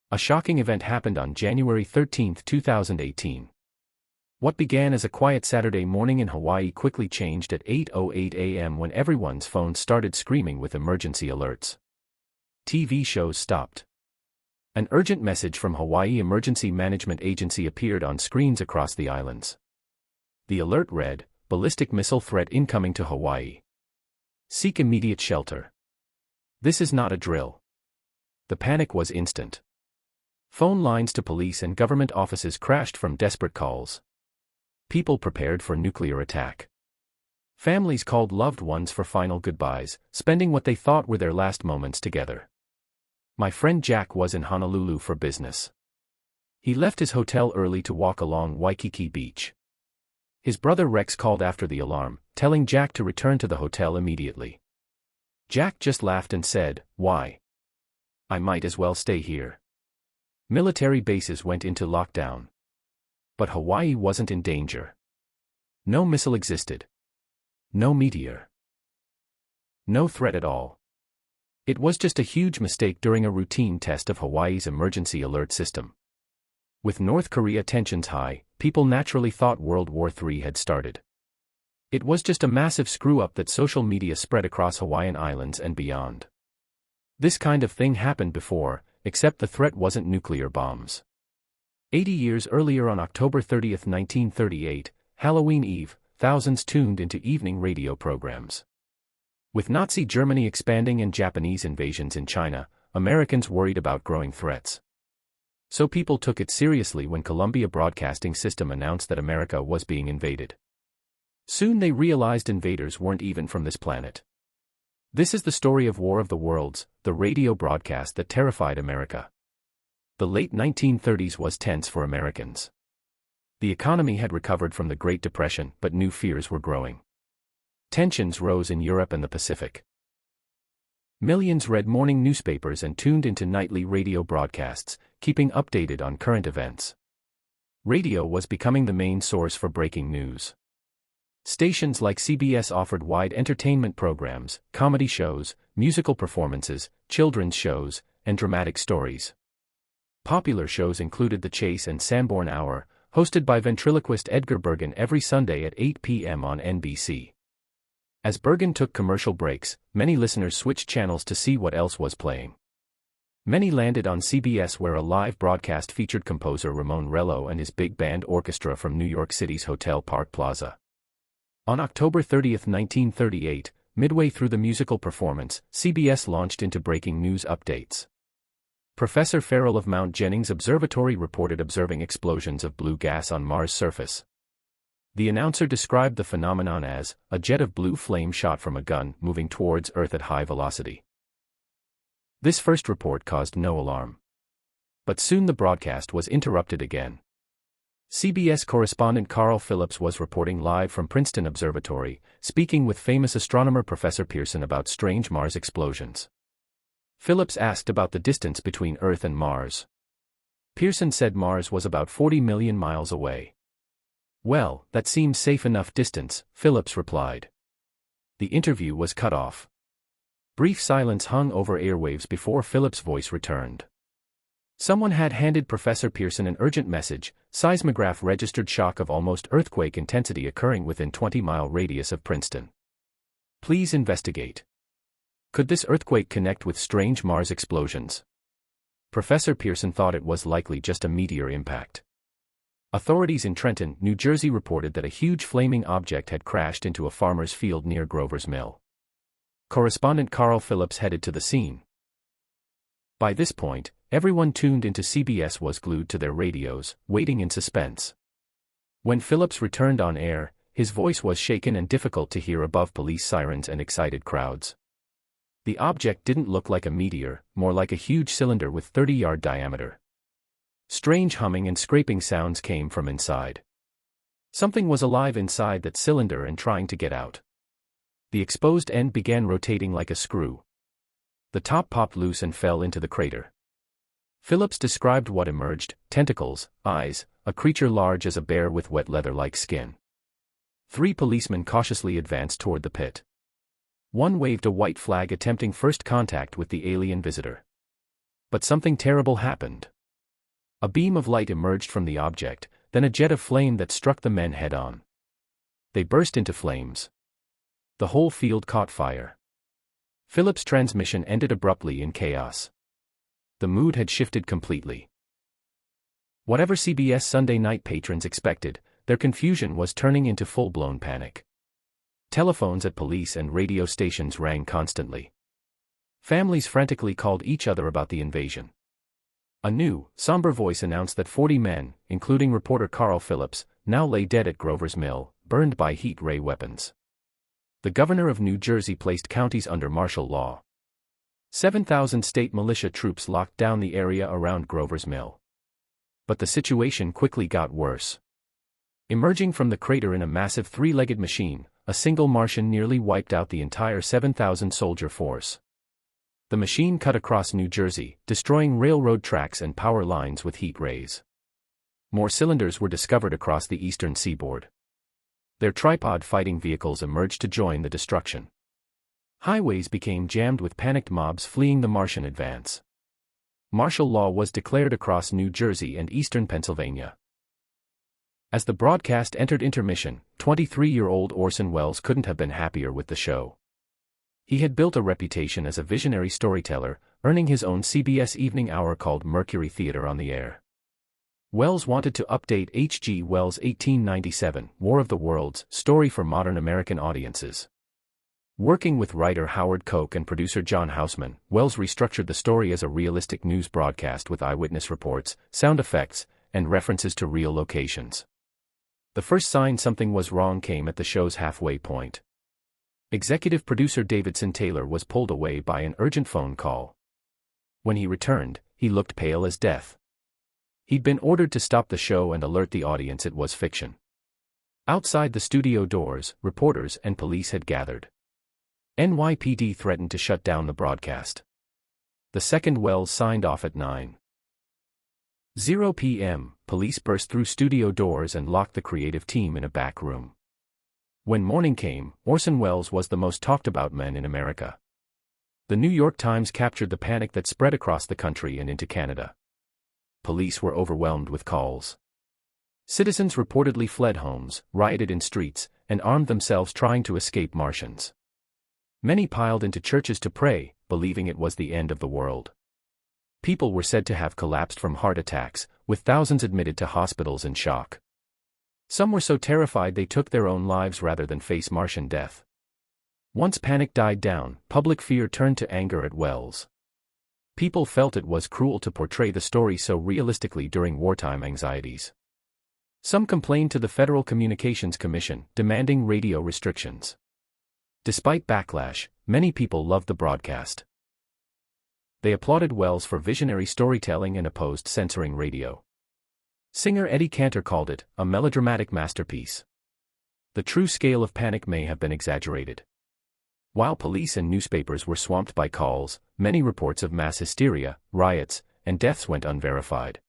A shocking event happened on January 13, 2018. What began as a quiet Saturday morning in Hawaii quickly changed at 8:08 a.m. when everyone's phones started screaming with emergency alerts. TV shows stopped. An urgent message from Hawaii Emergency Management Agency appeared on screens across the islands. The alert read, "Ballistic missile threat incoming to Hawaii. Seek immediate shelter." This is not a drill. The panic was instant. Phone lines to police and government offices crashed from desperate calls. People prepared for nuclear attack. Families called loved ones for final goodbyes, spending what they thought were their last moments together. My friend Jack was in Honolulu for business. He left his hotel early to walk along Waikiki Beach. His brother Rex called after the alarm, telling Jack to return to the hotel immediately. Jack just laughed and said, "Why? I might as well stay here." Military bases went into lockdown. But Hawaii wasn't in danger. No missile existed. No meteor. No threat at all. It was just a huge mistake during a routine test of Hawaii's emergency alert system. With North Korea tensions high, people naturally thought World War III had started. It was just a massive screw-up that social media spread across Hawaiian Islands and beyond. This kind of thing happened before, except the threat wasn't nuclear bombs. 80 years earlier on October 30, 1938, Halloween Eve, thousands tuned into evening radio programs. With Nazi Germany expanding and Japanese invasions in China, Americans worried about growing threats. So people took it seriously when Columbia Broadcasting System announced that America was being invaded. Soon they realized invaders weren't even from this planet. This is the story of War of the Worlds, the radio broadcast that terrified America. The late 1930s was tense for Americans. The economy had recovered from the Great Depression, but new fears were growing. Tensions rose in Europe and the Pacific. Millions read morning newspapers and tuned into nightly radio broadcasts, keeping updated on current events. Radio was becoming the main source for breaking news. Stations like CBS offered wide entertainment programs, comedy shows, musical performances, children's shows, and dramatic stories. Popular shows included The Chase and Sanborn Hour, hosted by ventriloquist Edgar Bergen every Sunday at 8 p.m. on NBC. As Bergen took commercial breaks, many listeners switched channels to see what else was playing. Many landed on CBS, where a live broadcast featured composer Ramon Rello and his big band orchestra from New York City's Hotel Park Plaza. On October 30, 1938, midway through the musical performance, CBS launched into breaking news updates. Professor Farrell of Mount Jennings Observatory reported observing explosions of blue gas on Mars' surface. The announcer described the phenomenon as a jet of blue flame shot from a gun moving towards Earth at high velocity. This first report caused no alarm. But soon the broadcast was interrupted again. CBS correspondent Carl Phillips was reporting live from Princeton Observatory, speaking with famous astronomer Professor Pearson about strange Mars explosions. Phillips asked about the distance between Earth and Mars. Pearson said Mars was about 40 million miles away. "Well, that seems safe enough distance," Phillips replied. The interview was cut off. Brief silence hung over airwaves before Phillips' voice returned. Someone had handed Professor Pearson an urgent message: seismograph registered shock of almost earthquake intensity occurring within 20-mile radius of Princeton. Please investigate. Could this earthquake connect with strange Mars explosions? Professor Pearson thought it was likely just a meteor impact. Authorities in Trenton, New Jersey reported that a huge flaming object had crashed into a farmer's field near Grover's Mill. Correspondent Carl Phillips headed to the scene. By this point, everyone tuned into CBS was glued to their radios, waiting in suspense. When Phillips returned on air, his voice was shaken and difficult to hear above police sirens and excited crowds. The object didn't look like a meteor, more like a huge cylinder with 30-yard diameter. Strange humming and scraping sounds came from inside. Something was alive inside that cylinder and trying to get out. The exposed end began rotating like a screw. The top popped loose and fell into the crater. Phillips described what emerged: tentacles, eyes, a creature large as a bear with wet leather-like skin. 3 policemen cautiously advanced toward the pit. One waved a white flag attempting first contact with the alien visitor. But something terrible happened. A beam of light emerged from the object, then a jet of flame that struck the men head-on. They burst into flames. The whole field caught fire. Philip's transmission ended abruptly in chaos. The mood had shifted completely. Whatever CBS Sunday night patrons expected, their confusion was turning into full-blown panic. Telephones at police and radio stations rang constantly. Families frantically called each other about the invasion. A new, somber voice announced that 40 men, including reporter Carl Phillips, now lay dead at Grover's Mill, burned by heat ray weapons. The governor of New Jersey placed counties under martial law. 7,000 state militia troops locked down the area around Grover's Mill. But the situation quickly got worse. Emerging from the crater in a massive three-legged machine, a single Martian nearly wiped out the entire 7,000-soldier force. The machine cut across New Jersey, destroying railroad tracks and power lines with heat rays. More cylinders were discovered across the eastern seaboard. Their tripod fighting vehicles emerged to join the destruction. Highways became jammed with panicked mobs fleeing the Martian advance. Martial law was declared across New Jersey and eastern Pennsylvania. As the broadcast entered intermission, 23-year-old Orson Welles couldn't have been happier with the show. He had built a reputation as a visionary storyteller, earning his own CBS evening hour called Mercury Theater on the air. Welles wanted to update H.G. Wells' 1897 War of the Worlds story for modern American audiences. Working with writer Howard Koch and producer John Houseman, Welles restructured the story as a realistic news broadcast with eyewitness reports, sound effects, and references to real locations. The first sign something was wrong came at the show's halfway point. Executive producer Davidson Taylor was pulled away by an urgent phone call. When he returned, he looked pale as death. He'd been ordered to stop the show and alert the audience it was fiction. Outside the studio doors, reporters and police had gathered. NYPD threatened to shut down the broadcast. The second Welles signed off at 9:00 p.m., police burst through studio doors and locked the creative team in a back room. When morning came, Orson Welles was the most talked-about man in America. The New York Times captured the panic that spread across the country and into Canada. Police were overwhelmed with calls. Citizens reportedly fled homes, rioted in streets, and armed themselves trying to escape Martians. Many piled into churches to pray, believing it was the end of the world. People were said to have collapsed from heart attacks, with thousands admitted to hospitals in shock. Some were so terrified they took their own lives rather than face Martian death. Once panic died down, public fear turned to anger at Welles. People felt it was cruel to portray the story so realistically during wartime anxieties. Some complained to the Federal Communications Commission, demanding radio restrictions. Despite backlash, many people loved the broadcast. They applauded Welles for visionary storytelling and opposed censoring radio. Singer Eddie Cantor called it a melodramatic masterpiece. The true scale of panic may have been exaggerated. While police and newspapers were swamped by calls, many reports of mass hysteria, riots, and deaths went unverified.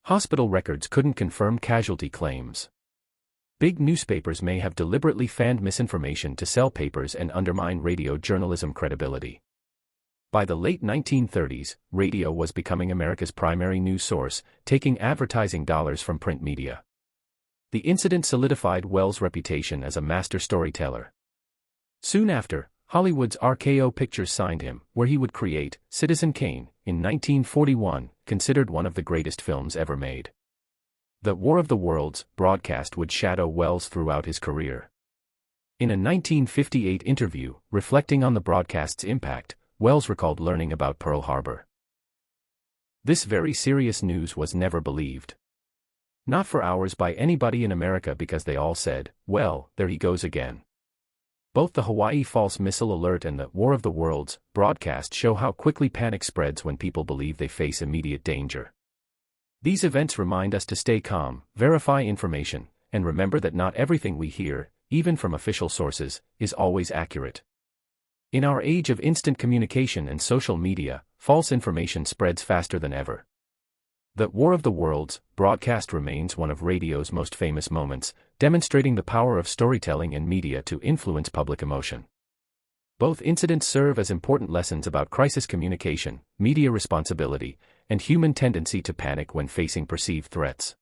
Hospital records couldn't confirm casualty claims. Big newspapers may have deliberately fanned misinformation to sell papers and undermine radio journalism credibility. By the late 1930s, radio was becoming America's primary news source, taking advertising dollars from print media. The incident solidified Welles' reputation as a master storyteller. Soon after, Hollywood's RKO Pictures signed him, where he would create Citizen Kane, in 1941, considered one of the greatest films ever made. The War of the Worlds broadcast would shadow Welles throughout his career. In a 1958 interview, reflecting on the broadcast's impact, Welles recalled learning about Pearl Harbor. This very serious news was never believed. Not for hours by anybody in America because they all said, well, there he goes again. Both the Hawaii false missile alert and the War of the Worlds broadcast show how quickly panic spreads when people believe they face immediate danger. These events remind us to stay calm, verify information, and remember that not everything we hear, even from official sources, is always accurate. In our age of instant communication and social media, false information spreads faster than ever. The War of the Worlds broadcast remains one of radio's most famous moments, demonstrating the power of storytelling and media to influence public emotion. Both incidents serve as important lessons about crisis communication, media responsibility, and human tendency to panic when facing perceived threats.